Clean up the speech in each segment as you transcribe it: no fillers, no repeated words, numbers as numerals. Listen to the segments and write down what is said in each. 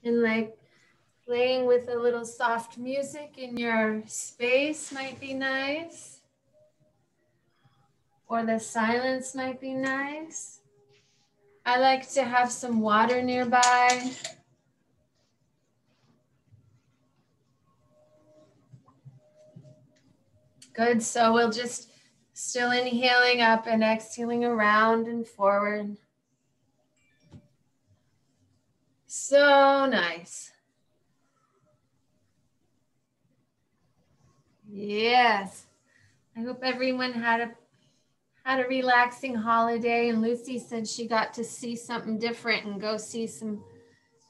And like playing with a little soft music in your space might be nice. Or the silence might be nice. I like to have some water nearby. Good, so we'll just still inhaling up and exhaling around and forward. So nice. Yes. I hope everyone had a relaxing holiday, and Lucy said she got to see something different and go see some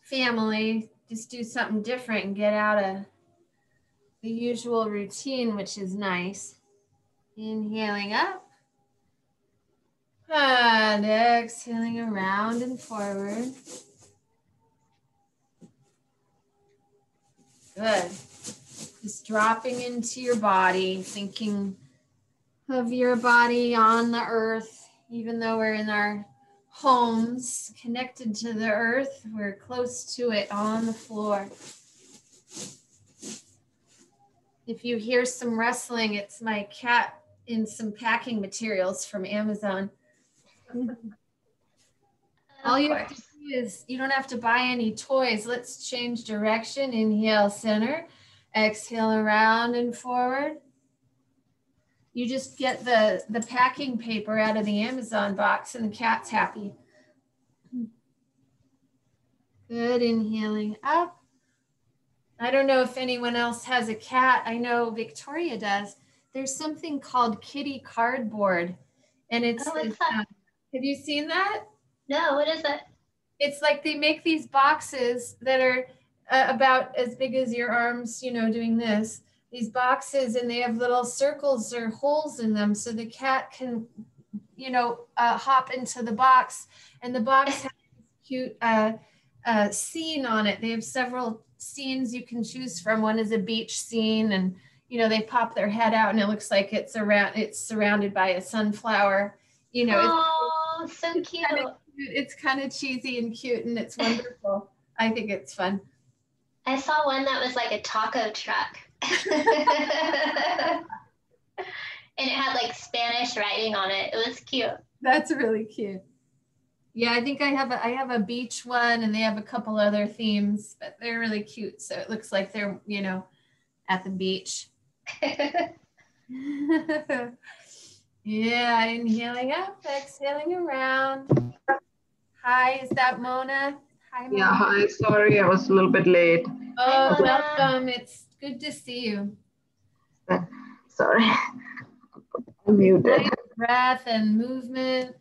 family, just do something different and get out of the usual routine, which is nice. Inhaling up and exhaling around and forward. Good. Just dropping into your body, thinking of your body on the earth, even though we're in our homes, connected to the earth, we're close to it on the floor. If you hear some rustling, it's my cat in some packing materials from Amazon. All you have to do is, you don't have to buy any toys. Let's change direction. Inhale, center. Exhale, around and forward. You just get the packing paper out of the Amazon box and the cat's happy. Good, inhaling up. I don't know if anyone else has a cat. I know Victoria does. There's something called kitty cardboard. And it's, have you seen that? No, what is it? It's like they make these boxes that are about as big as your arms, you know, doing this. These boxes, and they have little circles or holes in them so the cat can, you know, hop into the box. And the box has this cute scene on it. They have several scenes you can choose from. One is a beach scene, and you know, they pop their head out and it looks like it's surrounded by a sunflower. You know, oh, so cute. It's kind of cheesy and cute, and it's wonderful. I think it's fun. I saw one that was like a taco truck. And it had like Spanish writing on it. It was cute. That's really cute. Yeah, I think I have a beach one, and they have a couple other themes, but they're really cute. So it looks like they're, you know, at the beach. Yeah, inhaling up, exhaling around. Hi, is that Mona? Hi, Mona. Yeah, hi. Sorry, I was a little bit late. Oh, welcome. It's good to see you. Sorry, I'm muted. Nice breath and movement.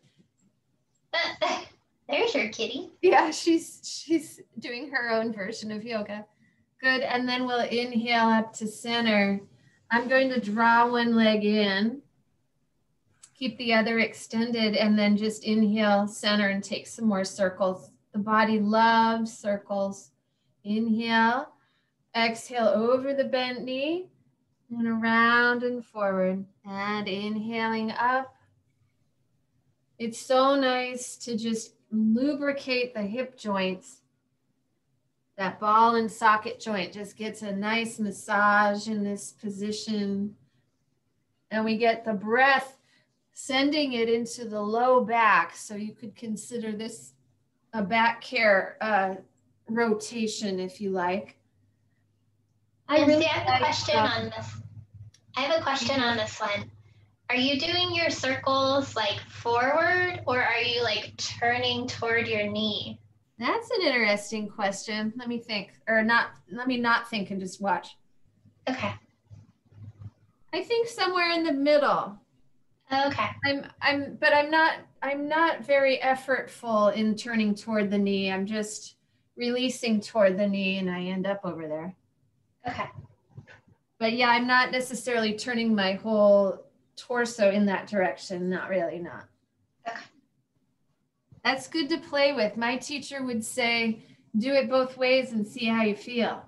There's your kitty. Yeah, she's doing her own version of yoga. Good, and then we'll inhale up to center. I'm going to draw one leg in. Keep the other extended, and then just inhale, center, and take some more circles. The body loves circles. Inhale, exhale over the bent knee, and around and forward. And inhaling up. It's so nice to just lubricate the hip joints. That ball and socket joint just gets a nice massage in this position. And we get the breath sending it into the low back. So you could consider this a back care rotation, if you like. I have a question on this. I have a question on this one. Are you doing your circles like forward, or are you like turning toward your knee? That's an interesting question. Let me think, or not. Let me not think and just watch. Okay. I think somewhere in the middle. Okay. But I'm not very effortful in turning toward the knee. I'm just releasing toward the knee, and I end up over there. Okay. But yeah, I'm not necessarily turning my whole torso in that direction. Not really, not. Okay. That's good to play with. My teacher would say, do it both ways and see how you feel.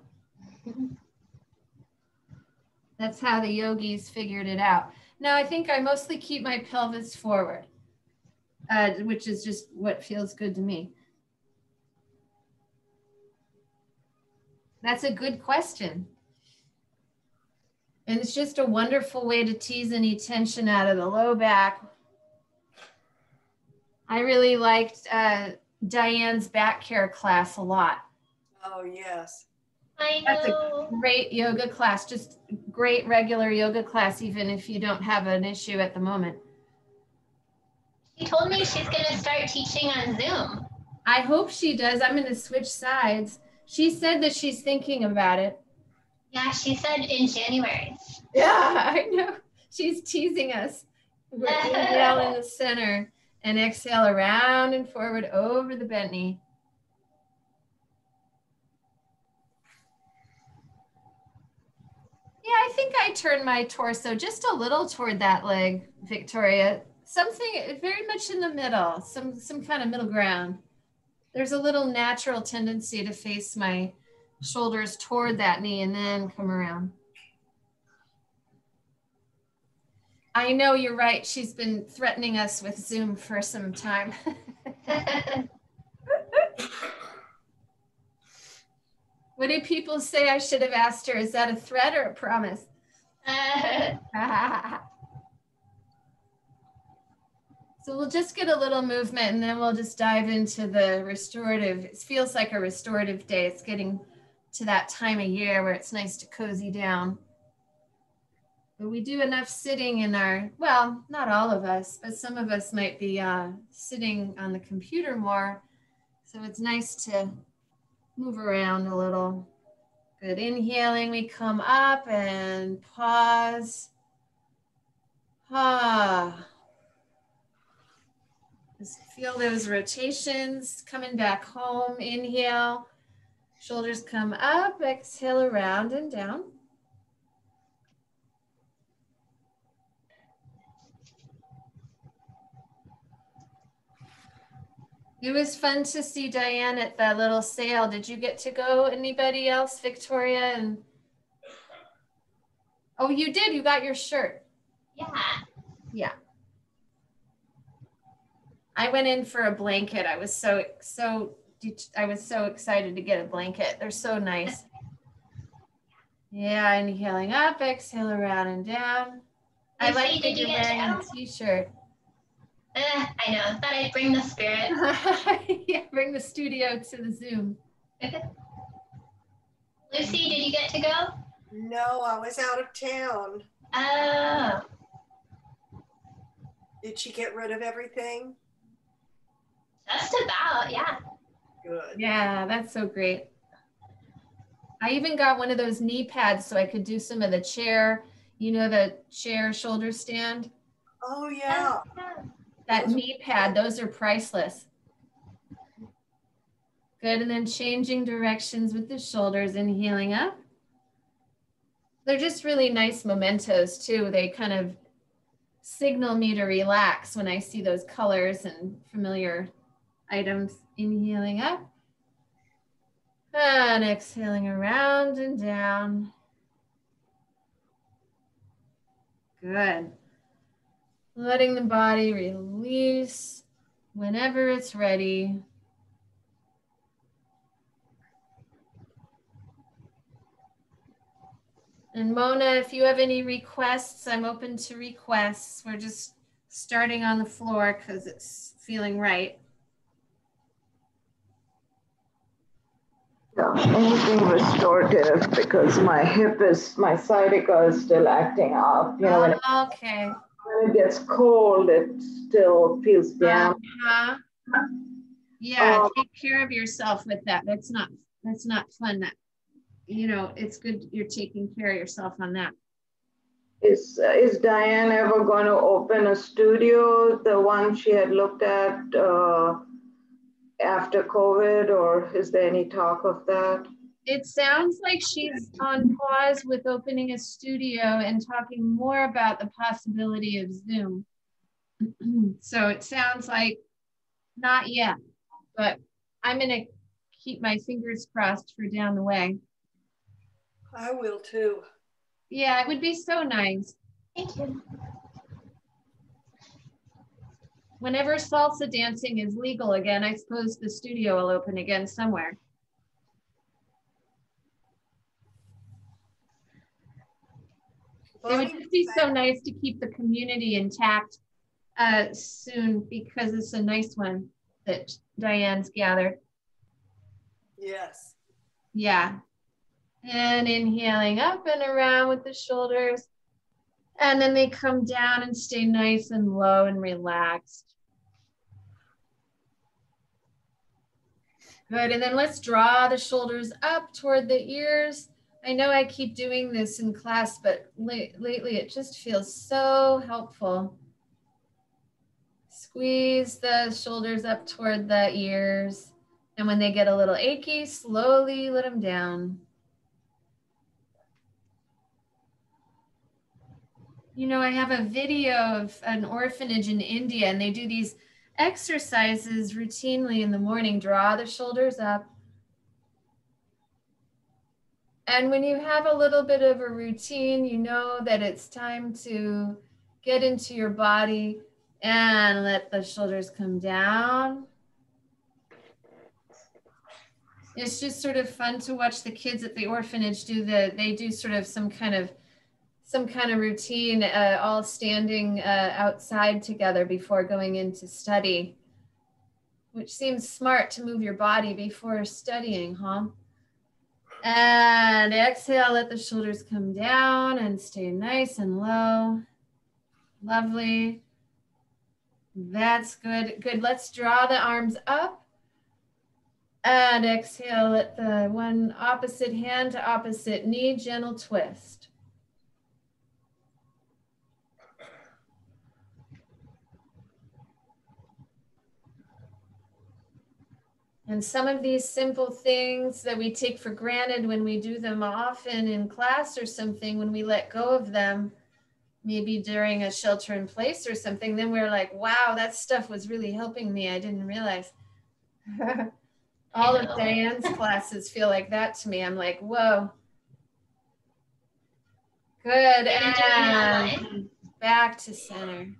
That's how the yogis figured it out. Now, I think I mostly keep my pelvis forward, which is just what feels good to me. That's a good question. And it's just a wonderful way to tease any tension out of the low back. I really liked Diane's back care class a lot. Oh, yes. I That's know. a great yoga class, just great regular yoga class, even if you don't have an issue at the moment. She told me she's going to start teaching on Zoom. I hope she does. I'm going to switch sides. She said that she's thinking about it. Yeah, she said in January. Yeah, I know. She's teasing us. We're inhale in the center and exhale around and forward over the bent knee. Yeah, I think I turned my torso just a little toward that leg, Victoria. Something very much in the middle, some kind of middle ground. There's a little natural tendency to face my shoulders toward that knee and then come around. I know you're right. She's been threatening us with Zoom for some time. What do people say? I should have asked her. Is that a threat or a promise? So we'll just get a little movement and then we'll just dive into the restorative. It feels like a restorative day. It's getting to that time of year where it's nice to cozy down. But we do enough sitting in our, well, not all of us, but some of us might be sitting on the computer more. So it's nice to move around a little. Good. Inhaling, we come up and pause. Ah. Just feel those rotations coming back home. Inhale, shoulders come up, exhale around and down. It was fun to see Diane at that little sale. Did you get to go? Anybody else? Victoria and oh, you did. You got your shirt. Yeah. Yeah. I went in for a blanket. I was so excited to get a blanket. They're so nice. Yeah, inhaling up, exhale around and down. I like that you're wearing a t-shirt. I know. Thought I'd bring the spirit. Yeah, bring the studio to the Zoom. Lucy, did you get to go? No, I was out of town. Oh. Did she get rid of everything? Just about, yeah. Good. Yeah, that's so great. I even got one of those knee pads so I could do some of the chair, you know, the chair shoulder stand. Oh, yeah. That knee pad, those are priceless. Good, and then changing directions with the shoulders, inhaling up. They're just really nice mementos too. They kind of signal me to relax when I see those colors and familiar items. Inhaling up. And exhaling around and down. Good. Letting the body release whenever it's ready. And Mona, if you have any requests, I'm open to requests. We're just starting on the floor because it's feeling right. Yeah, anything restorative because my sciatica is still acting up. You know, Okay. when it gets cold, it still feels damp. Yeah, take care of yourself with that. That's not fun. That, you know, it's good you're taking care of yourself on that. Is Diane ever going to open a studio, the one she had looked at after COVID, or is there any talk of that? It sounds like she's on pause with opening a studio and talking more about the possibility of Zoom. So it sounds like not yet, but I'm going to keep my fingers crossed for down the way. I will too. Yeah, it would be so nice. Thank you. Whenever salsa dancing is legal again, I suppose the studio will open again somewhere. It would just be so nice to keep the community intact soon, because it's a nice one that Diane's gathered. Yes. Yeah. And inhaling up and around with the shoulders. And then they come down and stay nice and low and relaxed. Good. And then let's draw the shoulders up toward the ears. I know I keep doing this in class, but lately it just feels so helpful. Squeeze the shoulders up toward the ears. And when they get a little achy, slowly let them down. You know, I have a video of an orphanage in India, and they do these exercises routinely in the morning. Draw the shoulders up. And when you have a little bit of a routine, you know that it's time to get into your body and let the shoulders come down. It's just sort of fun to watch the kids at the orphanage they do sort of some kind of routine, all standing outside together before going into study, which seems smart to move your body before studying, huh? And exhale, let the shoulders come down and stay nice and low. Lovely. That's good. Good. Let's draw the arms up. And exhale, let the one opposite hand to opposite knee, gentle twist. And some of these simple things that we take for granted when we do them often in class or something, when we let go of them, maybe during a shelter in place or something, then we're like, wow, that stuff was really helping me. I didn't realize. All of Diane's classes feel like that to me. I'm like, whoa. Good. And back to center.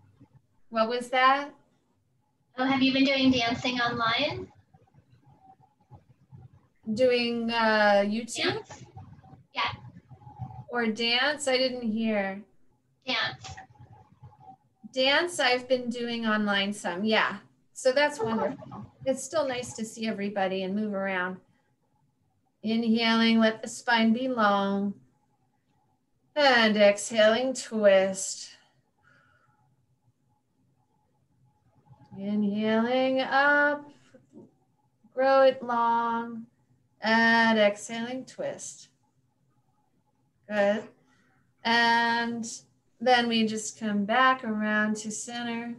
What was that? Oh, have you been doing dancing online? Doing YouTube? Dance. Yeah. Or dance? I didn't hear. Dance. Dance I've been doing online some, yeah. So that's wonderful. It's still nice to see everybody and move around. Inhaling, let the spine be long. And exhaling, twist. Inhaling up, grow it long. And exhaling, twist. Good. And then we just come back around to center.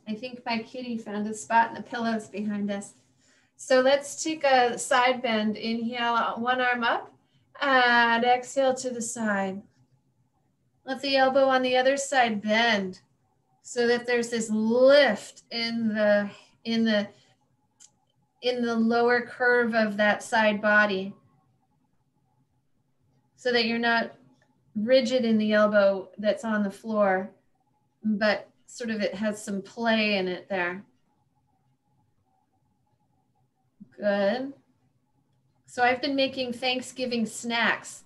I think my kitty found a spot in the pillows behind us. So let's take a side bend. Inhale, one arm up, and exhale to the side. Let the elbow on the other side bend so that there's this lift in the lower curve of that side body, so that you're not rigid in the elbow that's on the floor, but sort of it has some play in it there. Good. So I've been making Thanksgiving snacks.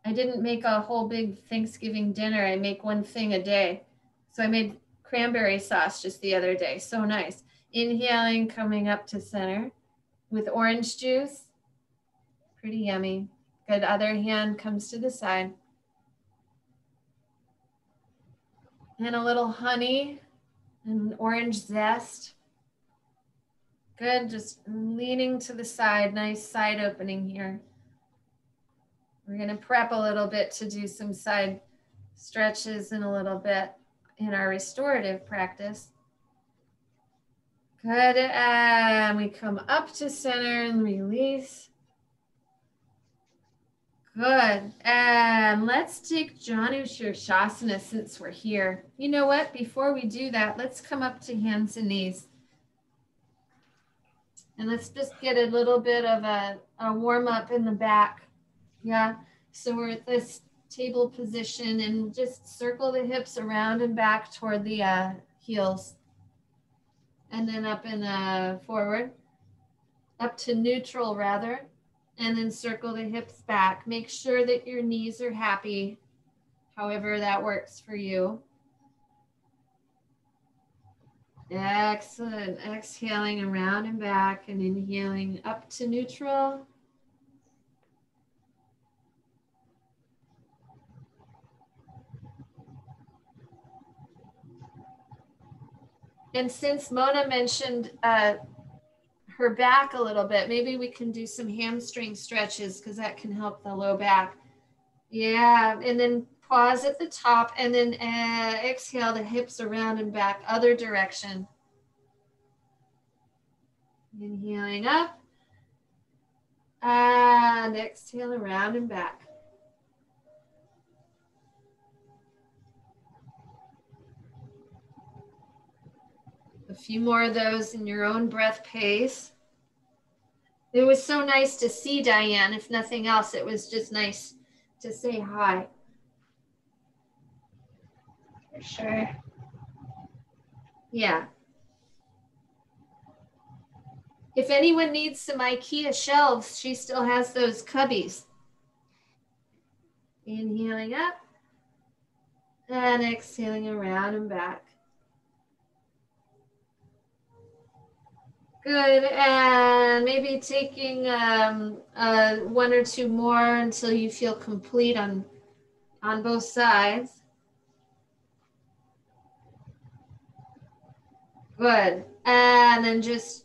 I didn't make a whole big Thanksgiving dinner. I make one thing a day. So I made cranberry sauce just the other day. So nice. Inhaling, coming up to center with orange juice. Pretty yummy. Good. Other hand comes to the side. And a little honey and orange zest. Good, just leaning to the side, nice side opening here. We're gonna prep a little bit to do some side stretches in a little bit in our restorative practice. Good, and we come up to center and release. Good, and let's take Janu Shirshasana since we're here. You know what, before we do that, let's come up to hands and knees. And let's just get a little bit of a warm up in the back. Yeah, so we're at this table position and just circle the hips around and back toward the heels. And then up and forward, up to neutral rather. And then circle the hips back. Make sure that your knees are happy, however that works for you. Excellent. Exhaling around and back and inhaling up to neutral. And since Mona mentioned her back a little bit, maybe we can do some hamstring stretches because that can help the low back. Yeah, and then pause at the top and then exhale the hips around and back, other direction. Inhaling up and exhale around and back. A few more of those in your own breath pace. It was so nice to see Diane. If nothing else, it was just nice to say hi. For sure. Yeah. If anyone needs some IKEA shelves, she still has those cubbies. Inhaling up and exhaling around and back. Good, and maybe taking one or two more until you feel complete on both sides. Good, and then just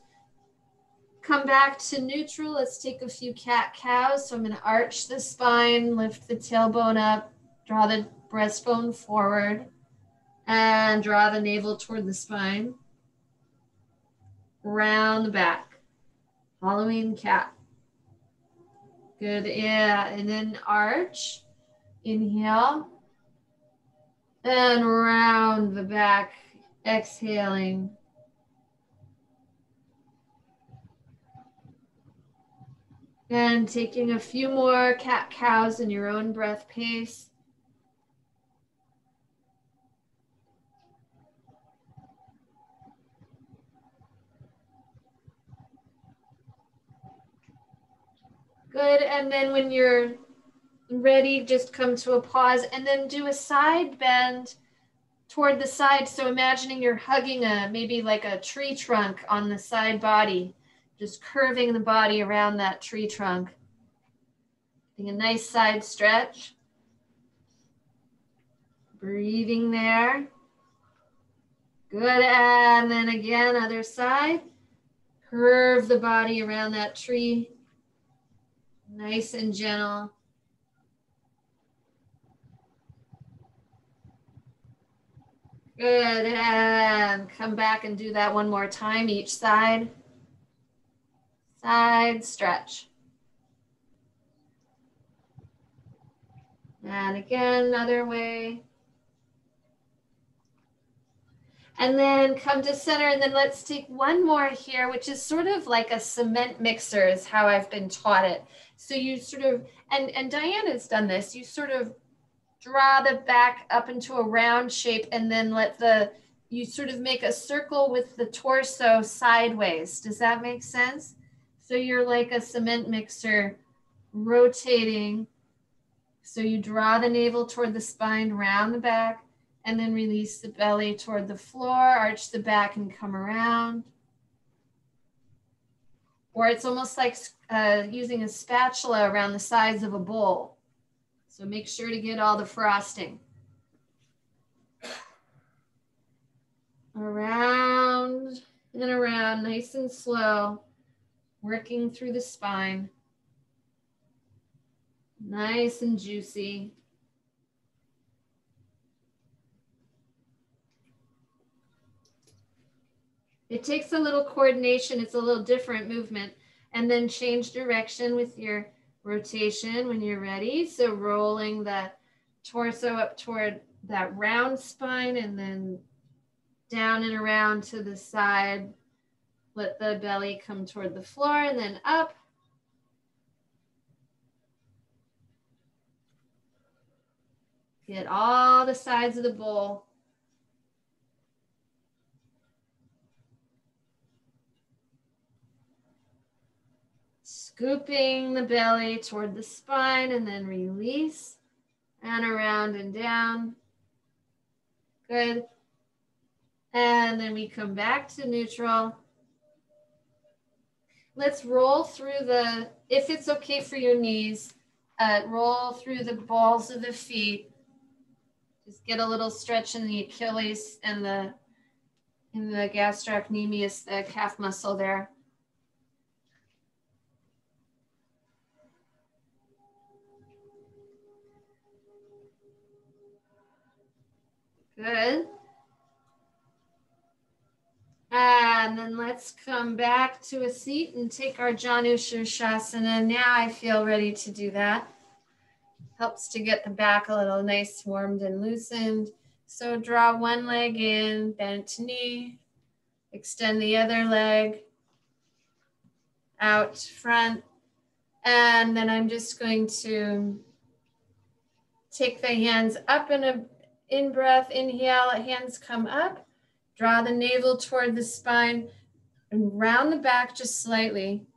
come back to neutral. Let's take a few cat-cows. So I'm going to arch the spine, lift the tailbone up, draw the breastbone forward, and draw the navel toward the spine. Round the back, Halloween cat. Good, yeah, and then arch, inhale, and round the back, exhaling. And taking a few more cat-cows in your own breath pace. Good, and then when you're ready, just come to a pause and then do a side bend toward the side. So imagining you're hugging maybe like a tree trunk on the side body, just curving the body around that tree trunk. A nice side stretch. Breathing there. Good, and then again, other side. Curve the body around that tree. Nice and gentle. Good, and come back and do that one more time, each side. Side stretch. And again, another way. And then come to center, and then let's take one more here, which is sort of like a cement mixer is how I've been taught it. So you sort of, and Diana's done this, you sort of draw the back up into a round shape and then you sort of make a circle with the torso sideways. Does that make sense? So you're like a cement mixer rotating. So you draw the navel toward the spine, round the back, and then release the belly toward the floor, arch the back and come around. Or it's almost like using a spatula around the sides of a bowl. So make sure to get all the frosting. Around and around, nice and slow, working through the spine. Nice and juicy. It takes a little coordination. It's a little different movement. And then change direction with your rotation when you're ready. So rolling the torso up toward that round spine and then down and around to the side. Let the belly come toward the floor and then up. Get all the sides of the bowl. Scooping the belly toward the spine and then release and around and down. Good. And then we come back to neutral. Let's roll through the, if it's okay for your knees, roll through the balls of the feet. Just get a little stretch in the Achilles and the gastrocnemius, the calf muscle there. Good. And then let's come back to a seat and take our Janu Shirshasana. Now I feel ready to do that. Helps to get the back a little nice, warmed and loosened. So draw one leg in, bent knee, extend the other leg out front. And then I'm just going to take the hands up in a in-breath, inhale, hands come up, draw the navel toward the spine and round the back just slightly.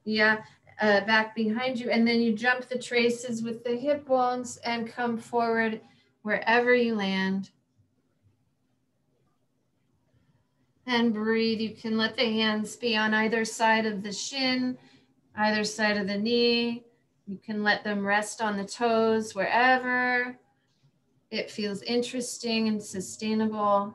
Yeah, back behind you. And then you jump the traces with the hip bones and come forward wherever you land. And breathe. You can let the hands be on either side of the shin, either side of the knee. You can let them rest on the toes wherever it feels interesting and sustainable.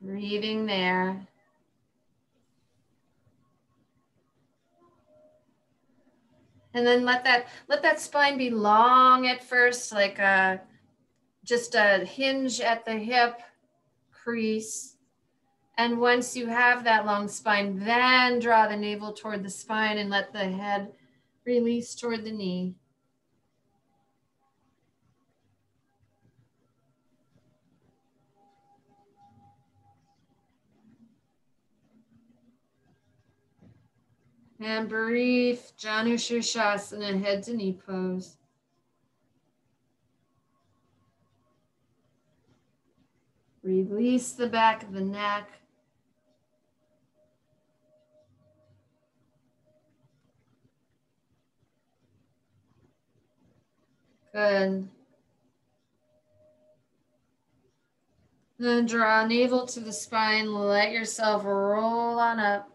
Breathing there. And then let that spine be long at first, like just a hinge at the hip crease. And once you have that long spine, then draw the navel toward the spine and let the head release toward the knee. And breathe, Janu Shirshasana, head to knee pose. Release the back of the neck. Good. Then draw navel to the spine. Let yourself roll on up.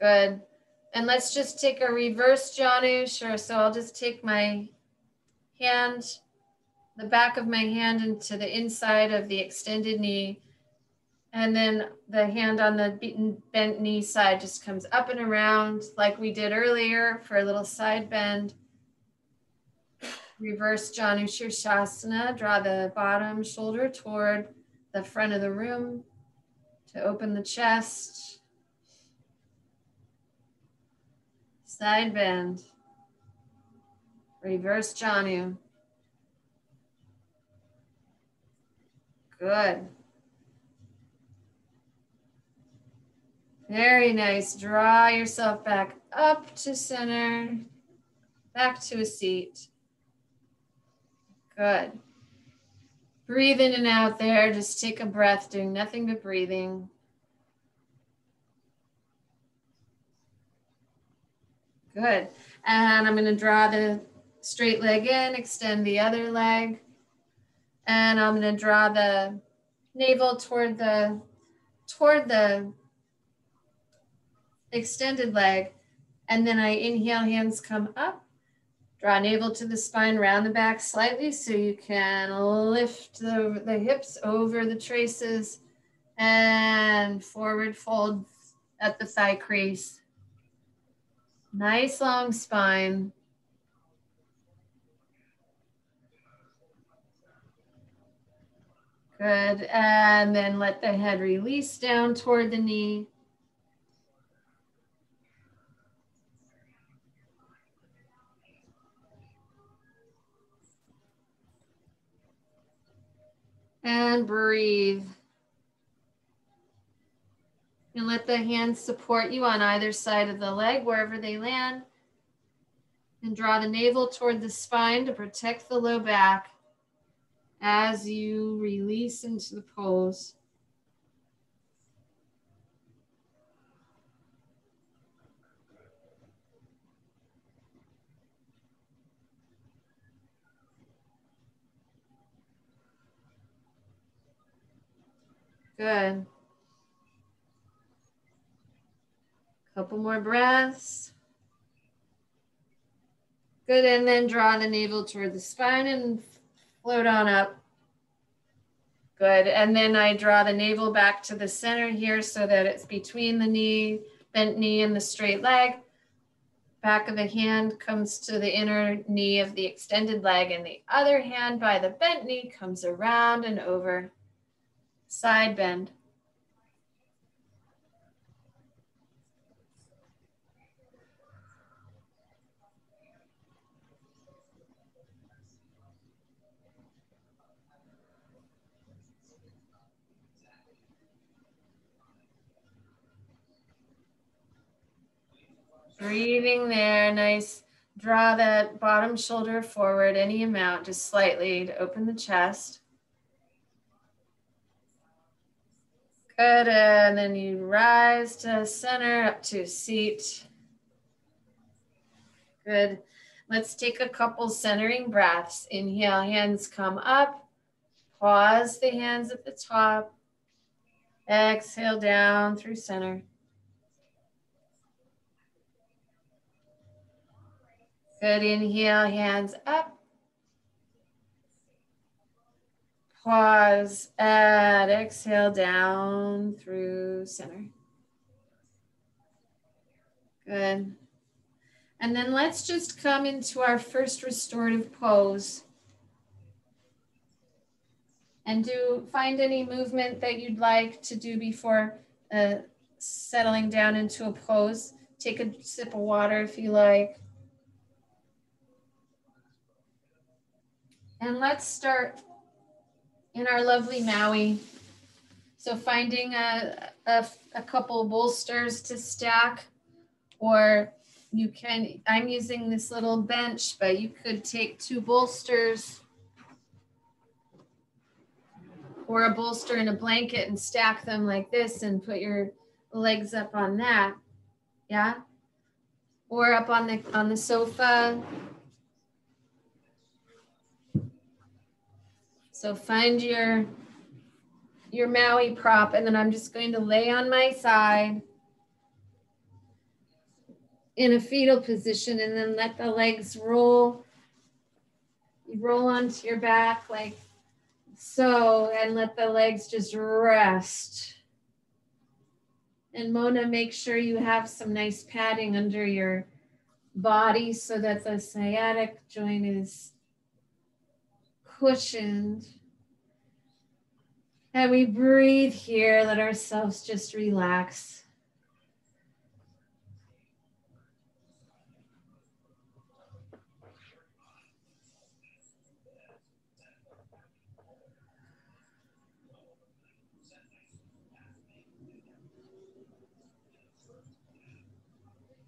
Good. And let's just take a reverse Janu. Sure. So I'll just take my hand, the back of my hand into the inside of the extended knee. And then the hand on the bent knee side just comes up and around like we did earlier for a little side bend. Reverse Janu Shirshasana. Draw the bottom shoulder toward the front of the room to open the chest. Side bend. Reverse Janu. Good. Very nice. Draw yourself back up to center, back to a seat. Good. Breathe in and out there. Just take a breath, doing nothing but breathing. Good. And I'm going to draw the straight leg in, extend the other leg. And I'm going to draw the navel toward the extended leg. And then I inhale, hands come up. Draw navel to the spine, round the back slightly so you can lift the hips over the traces and forward fold at the thigh crease. Nice long spine. Good. And then let the head release down toward the knee. And breathe. And let the hands support you on either side of the leg, wherever they land. And draw the navel toward the spine to protect the low back as you release into the pose. Good. Couple more breaths. Good, and then draw the navel toward the spine and float on up. Good, and then I draw the navel back to the center here so that it's between the knee, bent knee and the straight leg. Back of the hand comes to the inner knee of the extended leg, and the other hand by the bent knee comes around and over. Side bend. Breathing there, nice. Draw that bottom shoulder forward any amount, just slightly to open the chest. Good, and then you rise to center, up to seat. Good. Let's take a couple centering breaths. Inhale, hands come up. Pause the hands at the top. Exhale down through center. Good, inhale, hands up. Pause and exhale down through center. Good. And then let's just come into our first restorative pose. And find any movement that you'd like to do before settling down into a pose. Take a sip of water if you like. And let's start in our lovely Maui. So finding a couple bolsters to stack, or you can, I'm using this little bench, but you could take 2 bolsters or a bolster and a blanket and stack them like this and put your legs up on that. Yeah. Or up on the sofa. So find your Maui prop, and then I'm just going to lay on my side in a fetal position, and then let the legs roll. You roll onto your back like so, and let the legs just rest. And Mona, make sure you have some nice padding under your body so that the sciatic joint is cushioned. And we breathe here, let ourselves just relax.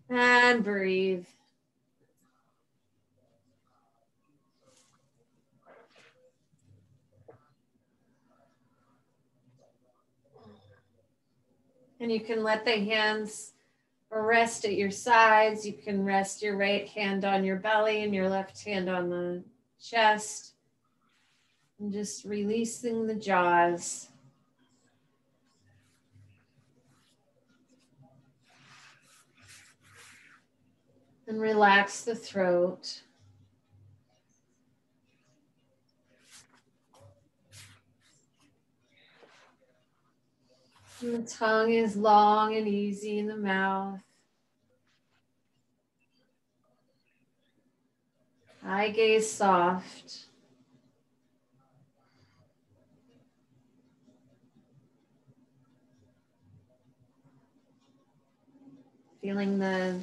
And breathe. And you can let the hands rest at your sides. You can rest your right hand on your belly and your left hand on the chest. And just releasing the jaws. And relax the throat. And the tongue is long and easy in the mouth. Eye gaze soft. Feeling the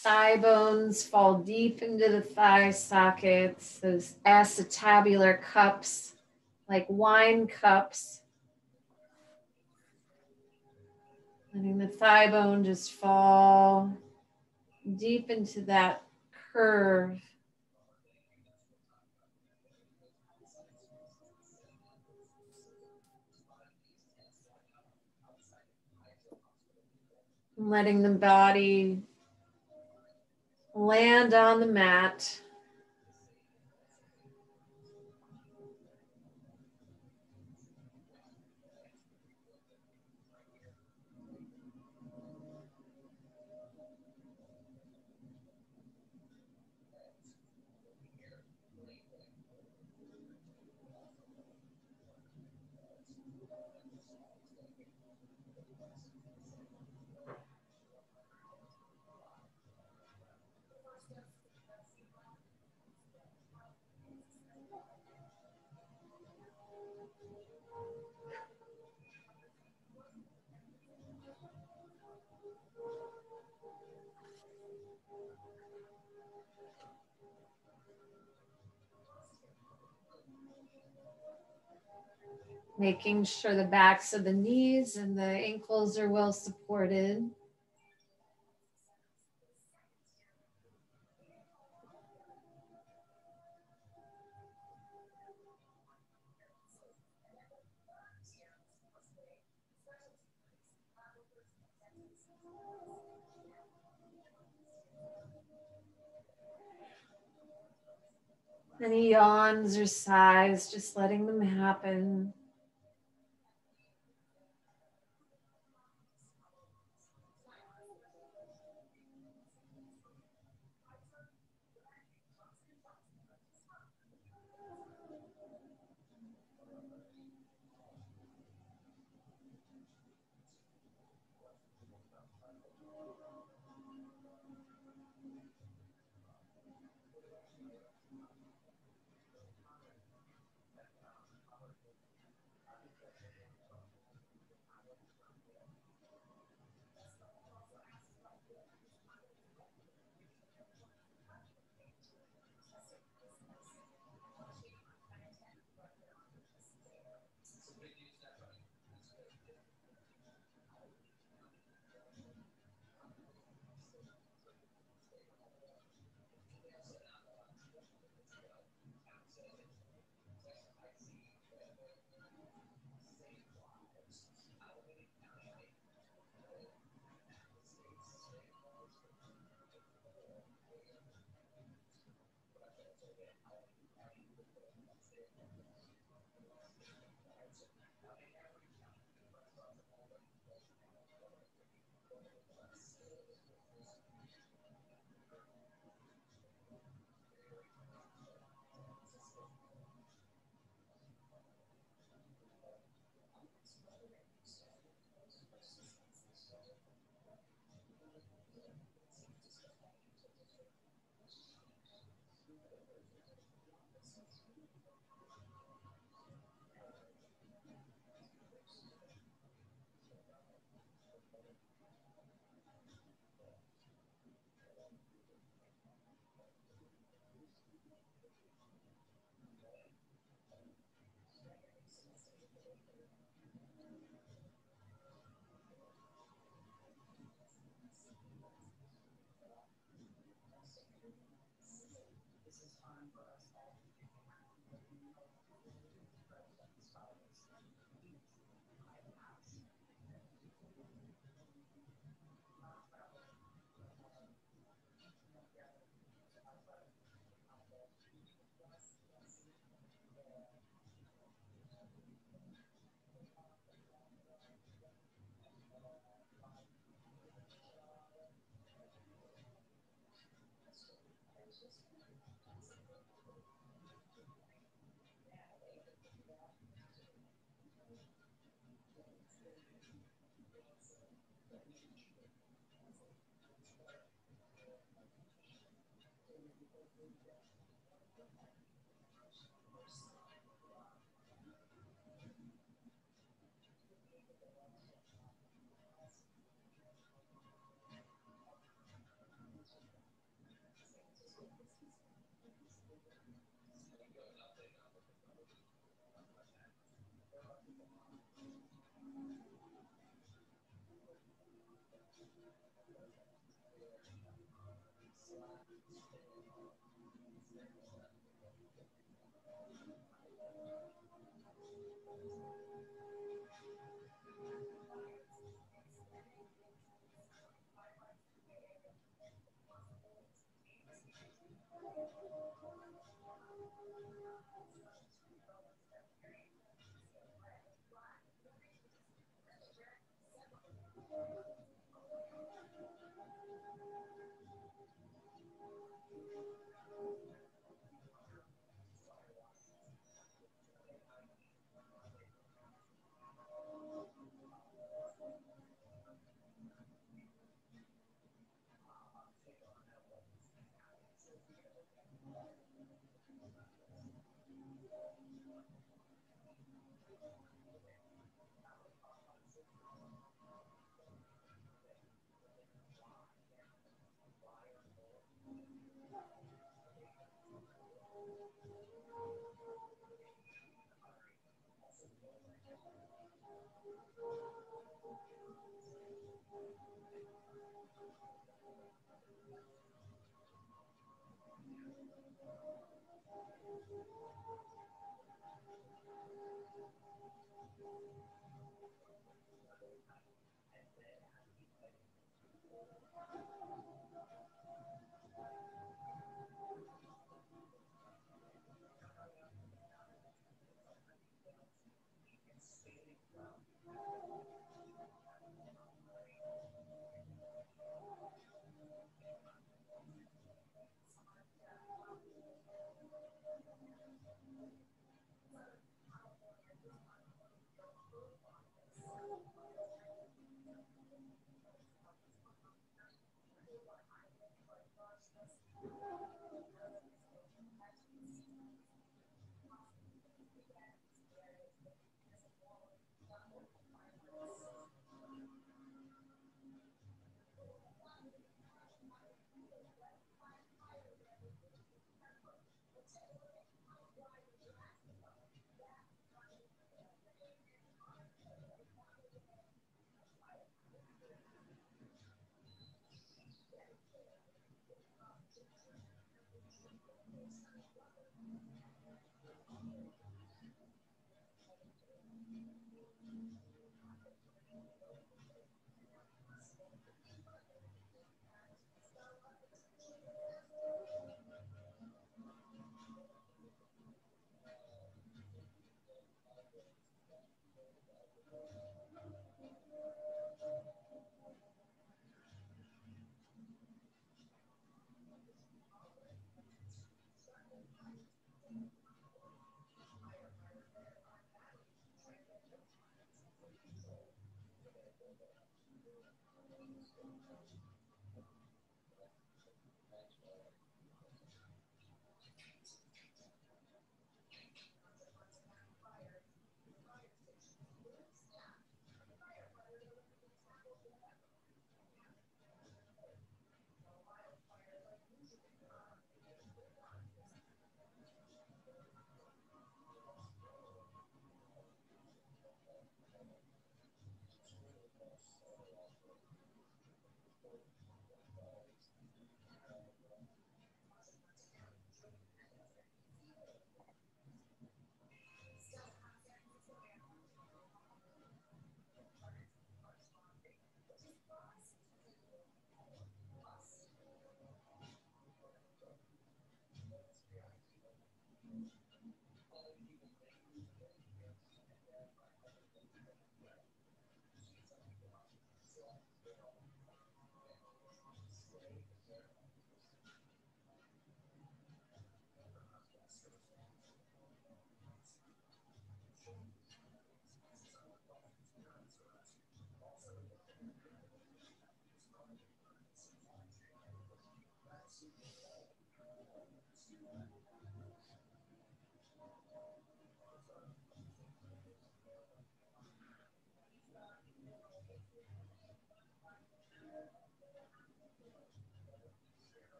thigh bones fall deep into the thigh sockets, those acetabular cups, like wine cups. Letting the thigh bone just fall deep into that curve. Letting the body land on the mat. Making sure the backs of the knees and the ankles are well supported. Any yawns or sighs, just letting them happen.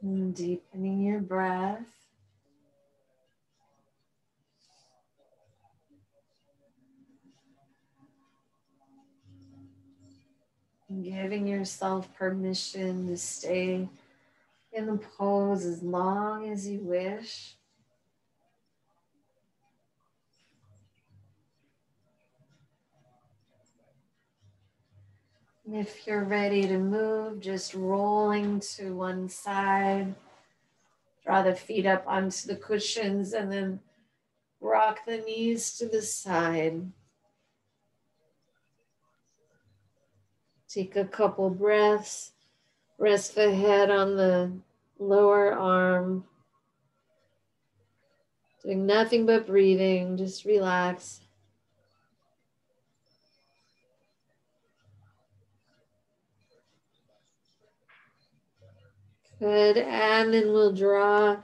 And deepening your breath. And giving yourself permission to stay in the pose as long as you wish. And if you're ready to move, just rolling to one side. Draw the feet up onto the cushions and then rock the knees to the side. Take a couple breaths. Rest the head on the lower arm. Doing nothing but breathing. Just relax. Good. And then we'll draw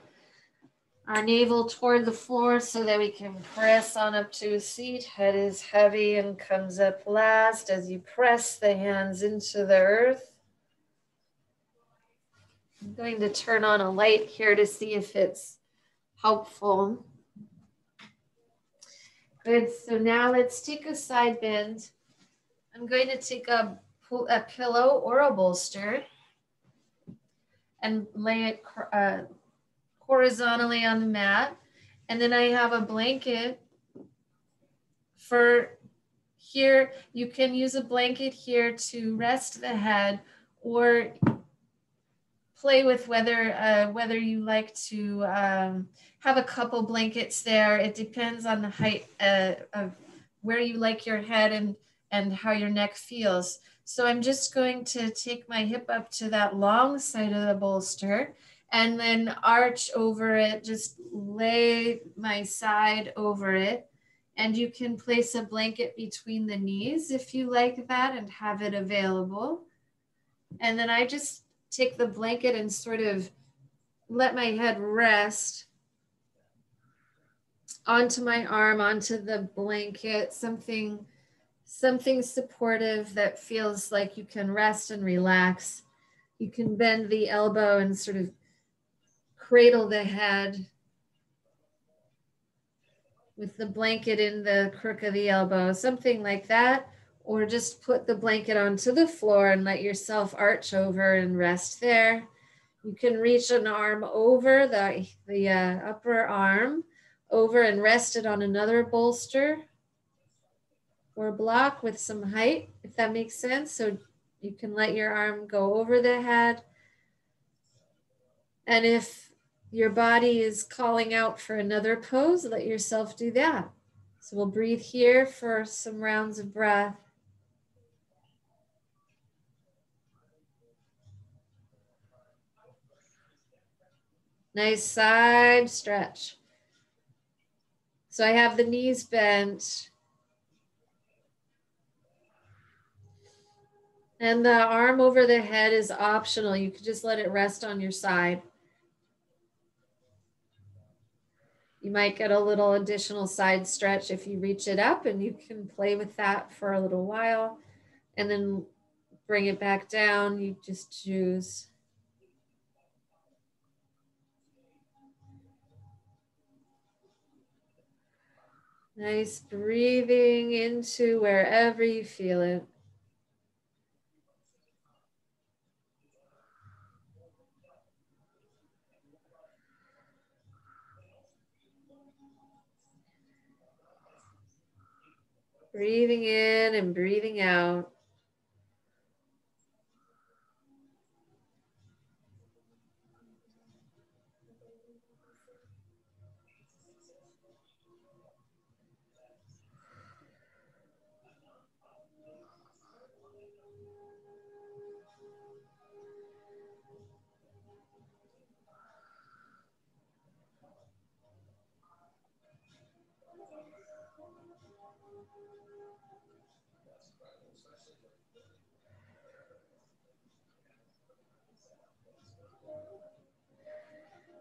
our navel toward the floor so that we can press on up to a seat. Head is heavy and comes up last as you press the hands into the earth. I'm going to turn on a light here to see if it's helpful. Good. So now let's take a side bend. I'm going to take a pillow or a bolster and lay it horizontally on the mat. And then I have a blanket for here. You can use a blanket here to rest the head, or play with whether you like to have a couple blankets there. It depends on the height of where you like your head and how your neck feels. So I'm just going to take my hip up to that long side of the bolster and then arch over it, just lay my side over it. And you can place a blanket between the knees if you like that and have it available. And then I just take the blanket and sort of let my head rest onto my arm, onto the blanket, something supportive that feels like you can rest and relax. You can bend the elbow and sort of cradle the head with the blanket in the crook of the elbow, something like that. Or just put the blanket onto the floor and let yourself arch over and rest there. You can reach an arm over the upper arm over and rest it on another bolster or block with some height, if that makes sense. So you can let your arm go over the head. And if your body is calling out for another pose, let yourself do that. So we'll breathe here for some rounds of breath. Nice side stretch. So I have the knees bent. And the arm over the head is optional. You can just let it rest on your side. You might get a little additional side stretch if you reach it up, and you can play with that for a little while and then bring it back down. You just choose. Nice breathing into wherever you feel it. Breathing in and breathing out.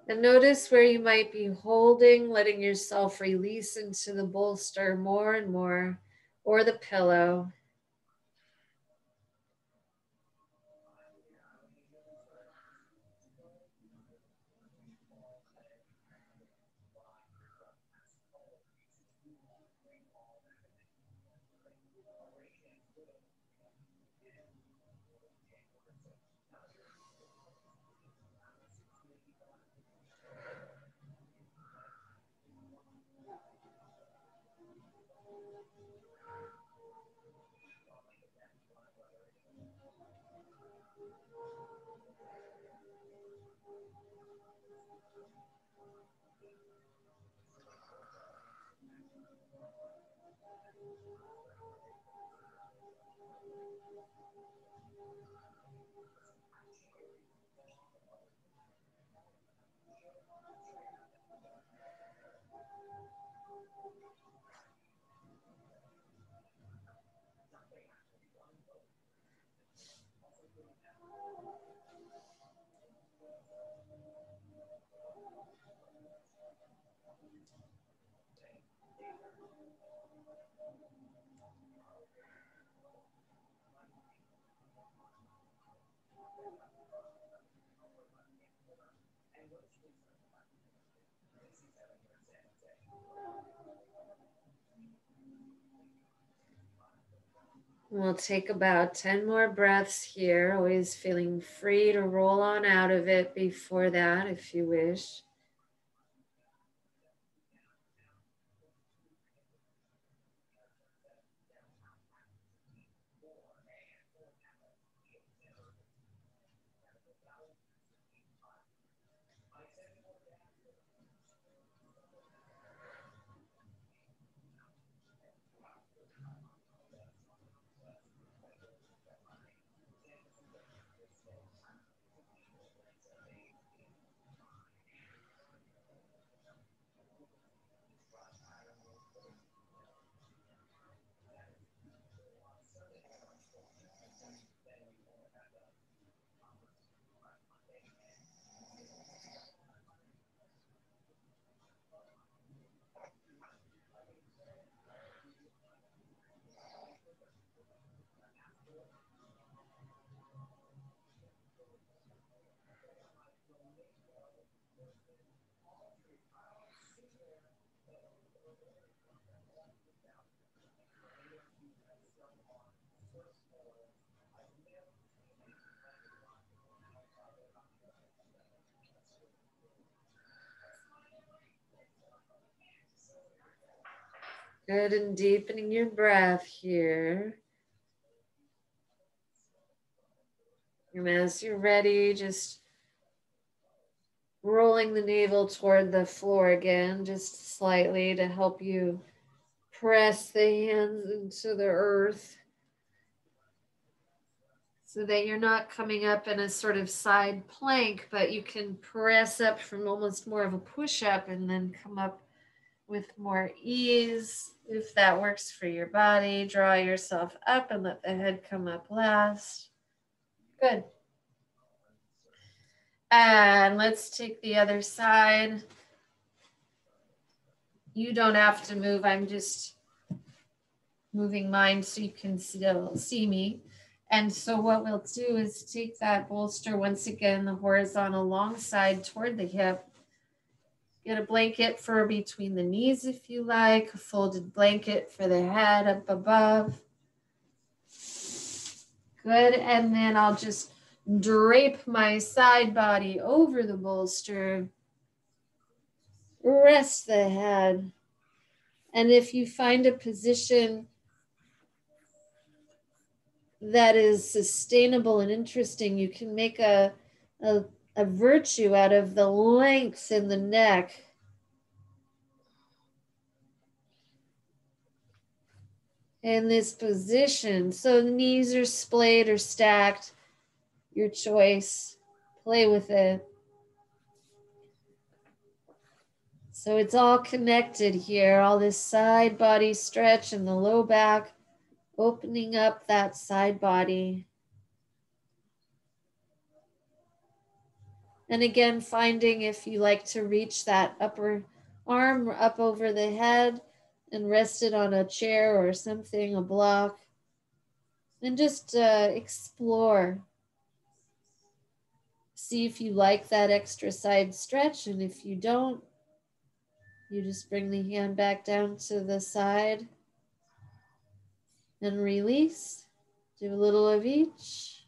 And notice where you might be holding, letting yourself release into the bolster more and more, or the pillow. We'll take about 10 more breaths here, always feeling free to roll on out of it before that if you wish. Good, and deepening your breath here. And as you're ready, just rolling the navel toward the floor again, just slightly to help you press the hands into the earth so that you're not coming up in a sort of side plank, but you can press up from almost more of a push-up and then come up with more ease. If that works for your body, draw yourself up and let the head come up last. Good. And let's take the other side. You don't have to move. I'm just moving mine so you can still see me. And so what we'll do is take that bolster once again, the horizontal long side toward the hip. Get a blanket for between the knees if you like, a folded blanket for the head up above. Good, and then I'll just drape my side body over the bolster. Rest the head. And if you find a position that is sustainable and interesting, you can make a virtue out of the length in the neck. In this position. So the knees are splayed or stacked, your choice. Play with it. So it's all connected here, all this side body stretch and the low back, opening up that side body. And again, finding if you like to reach that upper arm up over the head and rest it on a chair or something, a block. And just explore. See if you like that extra side stretch, and if you don't, you just bring the hand back down to the side and release. Do a little of each.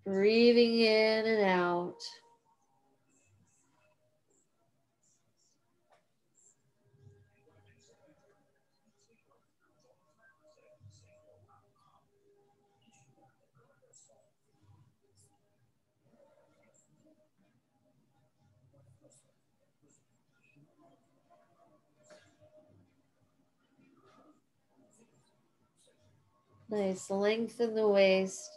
Breathing in and out. Nice, lengthen the waist.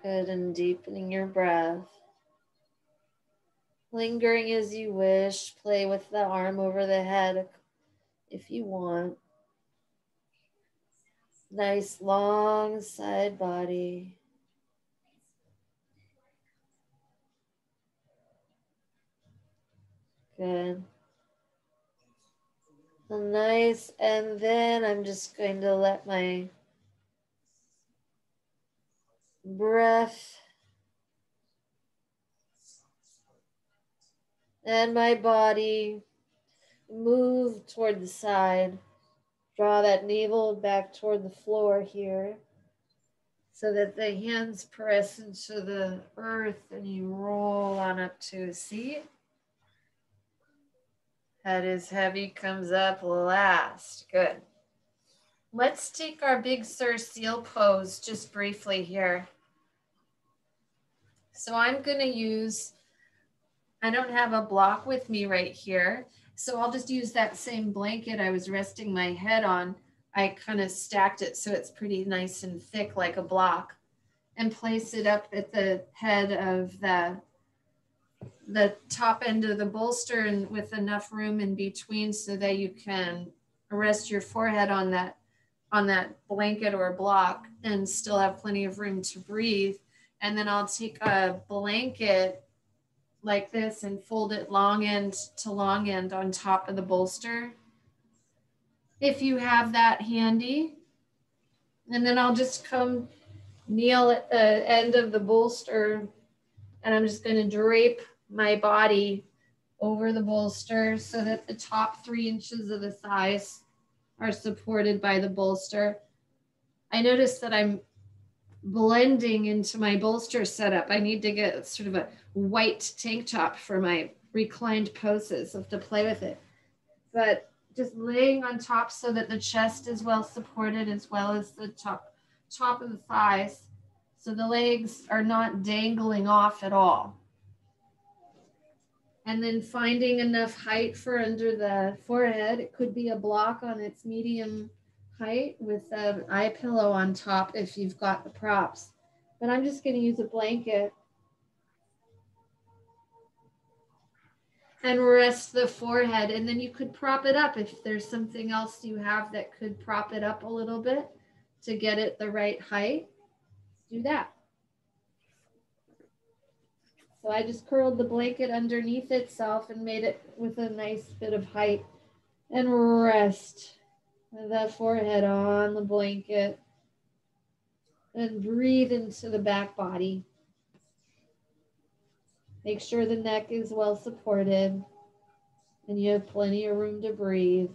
Good, and deepening your breath. Lingering as you wish, play with the arm over the head if you want. Nice long side body. Good. Nice, and then I'm just going to let my breath and my body move toward the side. Draw that navel back toward the floor here so that the hands press into the earth and you roll on up to a seat. Head is heavy, comes up last. Good. Let's take our big Sir Seal pose just briefly here. So I'm going to use, I don't have a block with me right here, so I'll just use that same blanket I was resting my head on. I kind of stacked it so it's pretty nice and thick like a block, and place it up at the head of the top end of the bolster, and with enough room in between so that you can rest your forehead on that blanket or block and still have plenty of room to breathe. And then I'll take a blanket like this and fold it long end to long end on top of the bolster, if you have that handy. And then I'll just come kneel at the end of the bolster, and I'm just going to drape my body over the bolster so that the top 3 inches of the thighs are supported by the bolster. I noticed that I'm blending into my bolster setup. I need to get sort of a white tank top for my reclined poses, so I have to play with it. But just laying on top so that the chest is well supported, as well as the top of the thighs, so the legs are not dangling off at all. And then finding enough height for under the forehead. It could be a block on its medium height with an eye pillow on top if you've got the props. But I'm just going to use a blanket and rest the forehead. And then you could prop it up if there's something else you have that could prop it up a little bit to get it the right height. Do that. So I just curled the blanket underneath itself and made it with a nice bit of height, and rest the forehead on the blanket and breathe into the back body. Make sure the neck is well supported and you have plenty of room to breathe.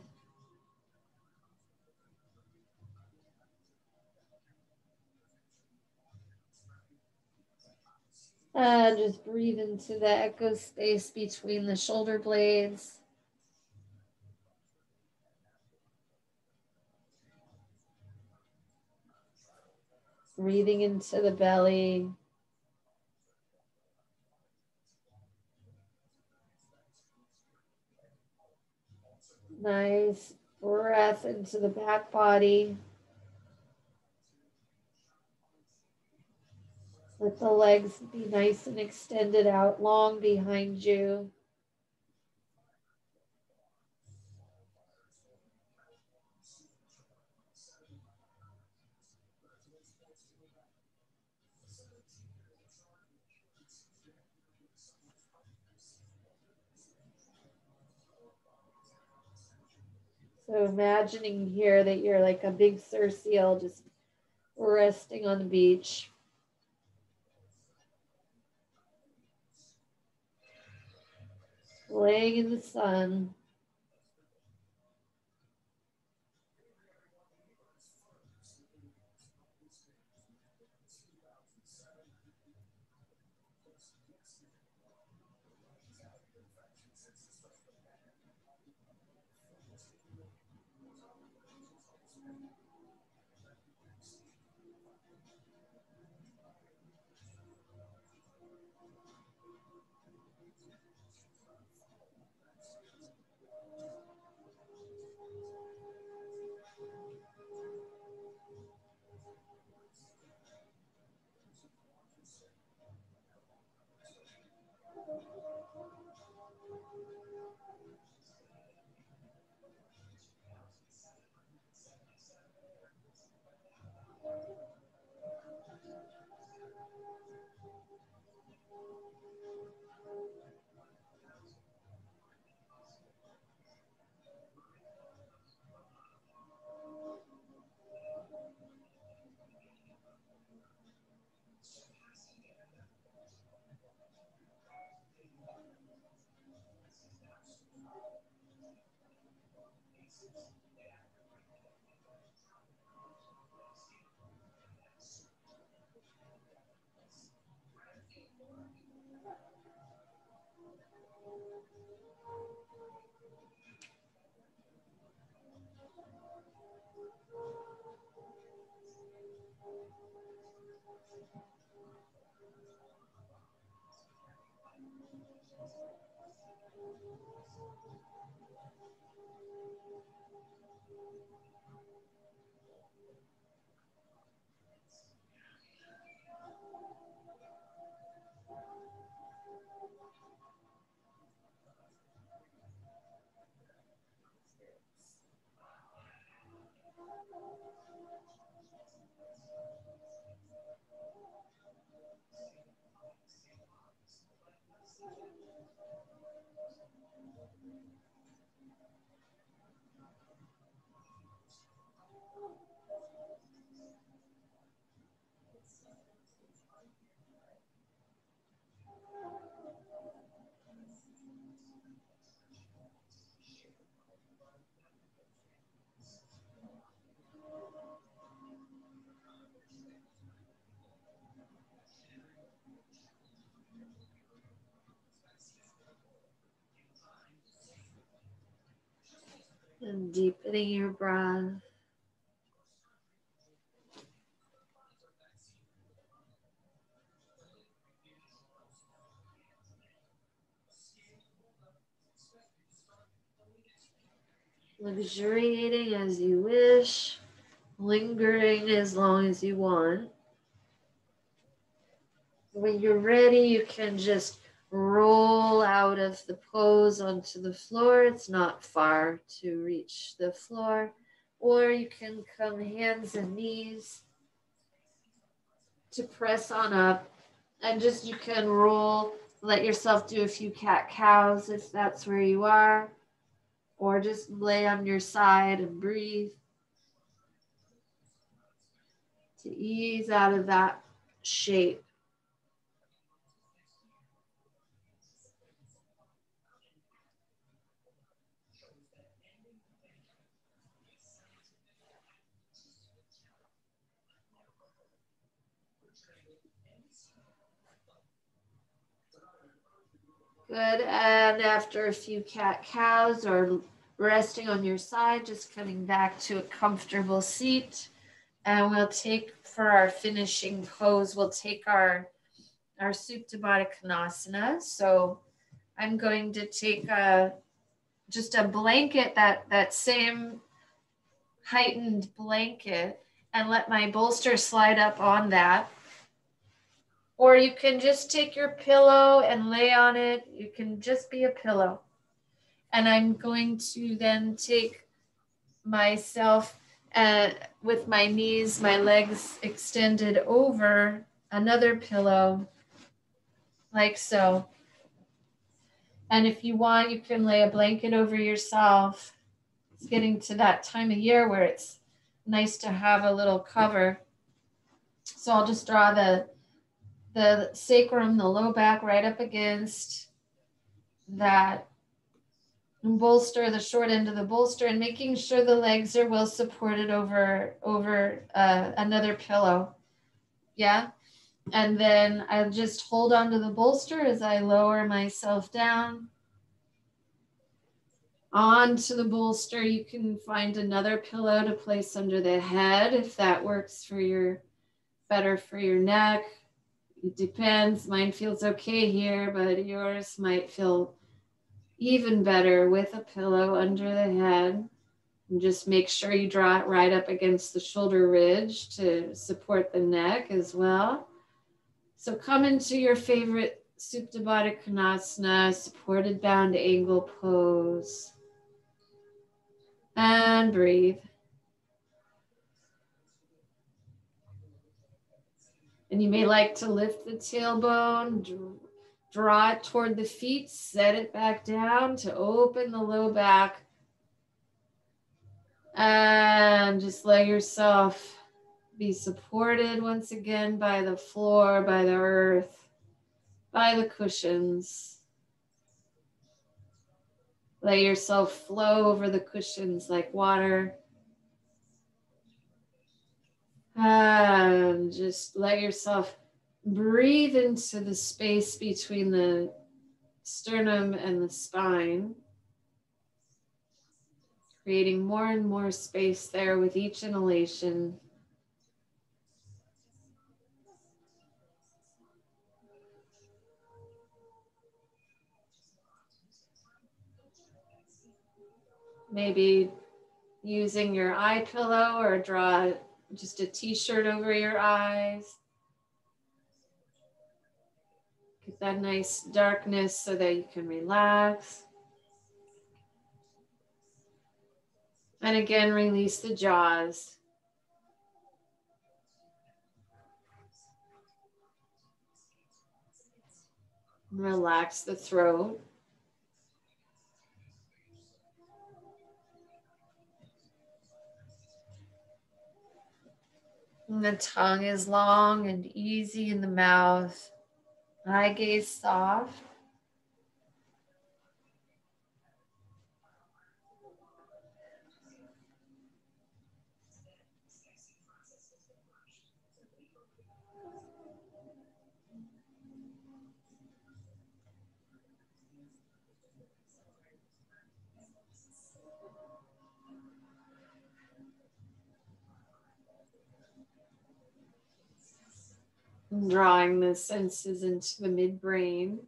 Just breathe into the echo space between the shoulder blades. Breathing into the belly. Nice breath into the back body. Let the legs be nice and extended out long behind you. So imagining here that you're like a big surseal just resting on the beach. Laying in the sun. And deepening your breath. Luxuriating as you wish, lingering as long as you want. When you're ready, you can just roll out of the pose onto the floor. It's not far to reach the floor. Or you can come hands and knees to press on up. And just you can roll, let yourself do a few cat-cows if that's where you are. Or just lay on your side and breathe to ease out of that shape. Good, and after a few cat-cows or resting on your side, just coming back to a comfortable seat. And we'll take, for our finishing pose, we'll take our Supta Baddha Konasana. So I'm going to take just a blanket, that same heightened blanket, and let my bolster slide up on that. Or you can just take your pillow and lay on it. You can just be a pillow. And I'm going to then take myself with my knees, my legs extended over another pillow, like so. And if you want, you can lay a blanket over yourself. It's getting to that time of year where it's nice to have a little cover. So I'll just draw the sacrum, the low back, right up against that bolster, the short end of the bolster, and making sure the legs are well supported over another pillow. Yeah. And then I just hold onto the bolster as I lower myself down. Onto the bolster, you can find another pillow to place under the head if that works for better for your neck. It depends. Mine feels okay here, but yours might feel even better with a pillow under the head. And just make sure you draw it right up against the shoulder ridge to support the neck as well. So come into your favorite Supta Baddha Konasana, supported bound angle pose. And breathe. And you may like to lift the tailbone, draw it toward the feet, set it back down to open the low back. And just let yourself be supported once again by the floor, by the earth, by the cushions. Let yourself flow over the cushions like water. And just let yourself breathe into the space between the sternum and the spine, creating more and more space there with each inhalation. Maybe using your eye pillow or draw just a t-shirt over your eyes. Get that nice darkness so that you can relax. And again, release the jaws. Relax the throat. And the tongue is long and easy in the mouth. Eye gaze soft. And drawing the senses into the midbrain.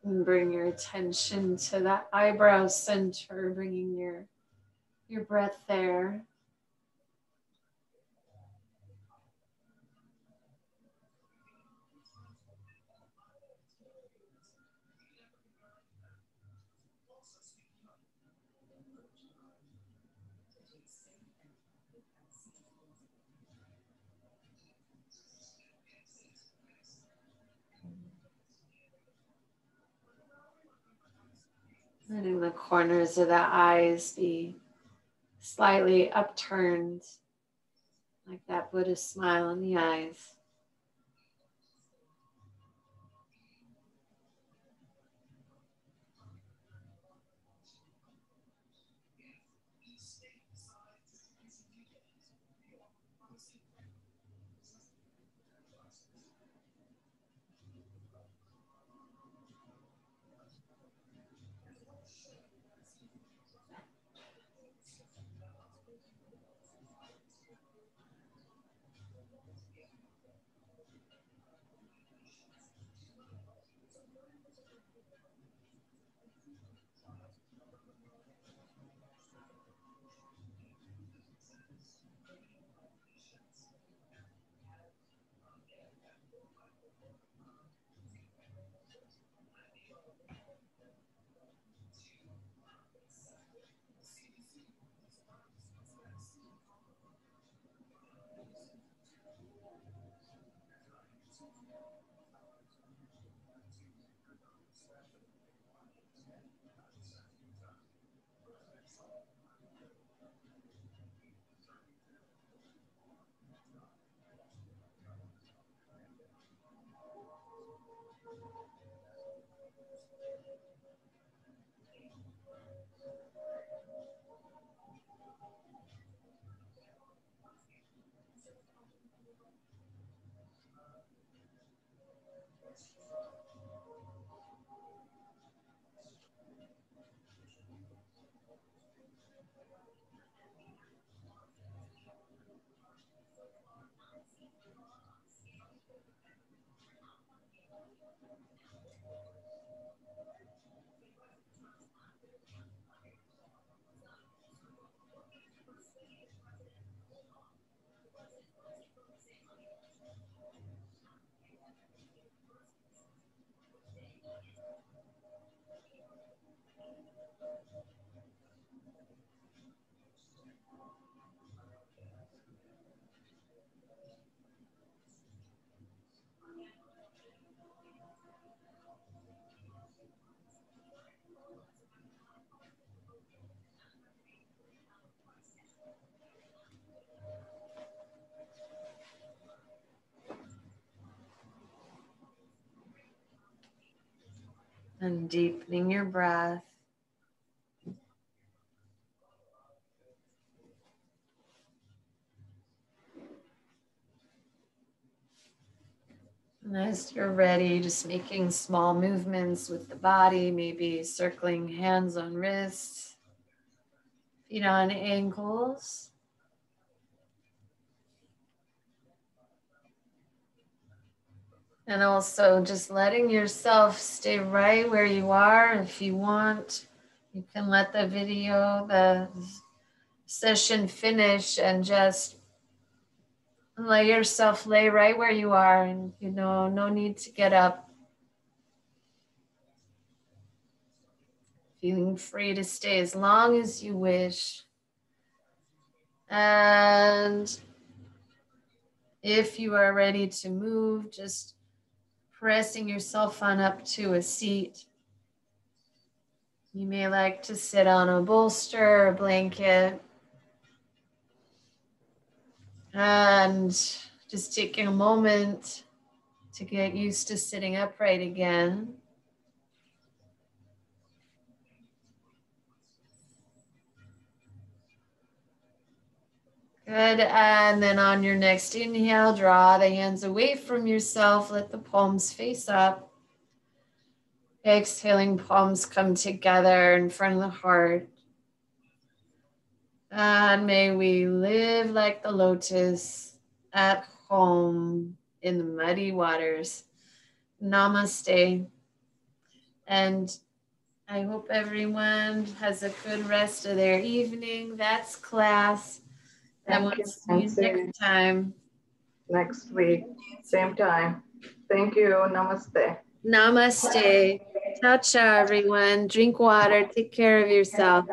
And bring your attention to that eyebrow center, bringing your breath there. Letting the corners of the eyes be slightly upturned, like that Buddhist smile in the eyes. And deepening your breath. And as you're ready, just making small movements with the body, maybe circling hands on wrists, feet on ankles. And also just letting yourself stay right where you are. If you want, you can let the video, the session finish and just let yourself lay right where you are, and no need to get up. Feeling free to stay as long as you wish. And if you are ready to move, just pressing yourself on up to a seat. You may like to sit on a bolster or a blanket. And just taking a moment to get used to sitting upright again. Good, and then on your next inhale, draw the hands away from yourself, let the palms face up. Exhaling, palms come together in front of the heart. And may we live like the lotus at home in the muddy waters. Namaste. And I hope everyone has a good rest of their evening. That's class. And we'll see you next time. Next week, same time. Thank you. Namaste. Namaste. Ciao, ciao, everyone. Drink water. Take care of yourself.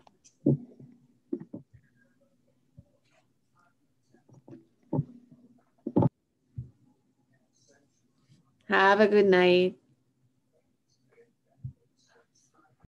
Have a good night.